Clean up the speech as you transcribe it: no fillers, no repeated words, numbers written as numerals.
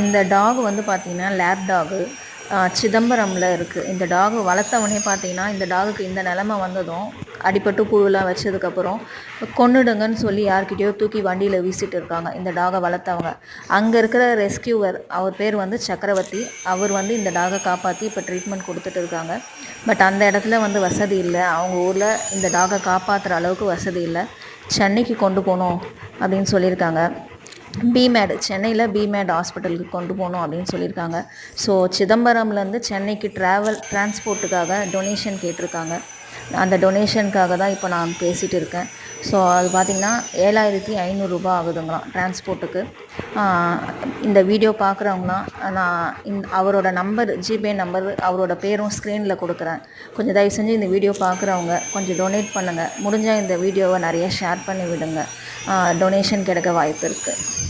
இந்த டாக் வந்து பார்த்திங்கன்னா லேப் டாகு. சிதம்பரமில் இருக்குது. இந்த டாகு வளர்த்தவனே பார்த்திங்கன்னா இந்த டாகுக்கு இந்த நிலமை வந்ததும் அடிபட்டு புழுலாம் வச்சதுக்கப்புறம் கொன்னுடுங்கன்னு சொல்லி யார்கிட்டயோ தூக்கி வண்டியில் வீசிட்டு இருக்காங்க இந்த டாகை வளர்த்தவங்க. அங்கே இருக்கிற ரெஸ்கியூவர் அவர் பேர் வந்து சக்கரவர்த்தி. அவர் வந்து இந்த டாகை காப்பாற்றி இப்போ ட்ரீட்மெண்ட் கொடுத்துட்டு இருக்காங்க. பட் அந்த இடத்துல வந்து வசதி இல்லை. அவங்க ஊரில் இந்த டாகை காப்பாற்றுற அளவுக்கு வசதி இல்லை. சென்னைக்கு கொண்டு போகணும் அப்படின்னு சொல்லியிருக்காங்க. பிமேட் சென்னையில் பிமேட் ஹாஸ்பிட்டலுக்கு கொண்டு போகணும் அப்படின்னு சொல்லியிருக்காங்க. ஸோ சிதம்பரம்லேருந்து சென்னைக்கு டிரான்ஸ்போர்ட்டுக்காக டொனேஷன் கேட்டிருக்காங்க. அந்த டொனேஷனுக்காக தான் இப்போ நான் பேசிகிட்டு இருக்கேன். ஸோ அது பார்த்திங்கன்னா 7500 ரூபா ஆகுதுங்களாம் டிரான்ஸ்போர்ட்டுக்கு. இந்த வீடியோ பார்க்குறவங்களாம் நான் அவரோட நம்பர், ஜிபே நம்பர், அவரோட பேரும் ஸ்க்ரீனில் கொடுக்குறேன். கொஞ்சம் தயவு செஞ்சு இந்த வீடியோ பார்க்குறவங்க கொஞ்சம் டொனேட் பண்ணுங்கள். முடிஞ்சால் இந்த வீடியோவை நிறைய ஷேர் பண்ணி விடுங்க. டொனேஷன் கிடைக்க வாய்ப்பு இருக்குது.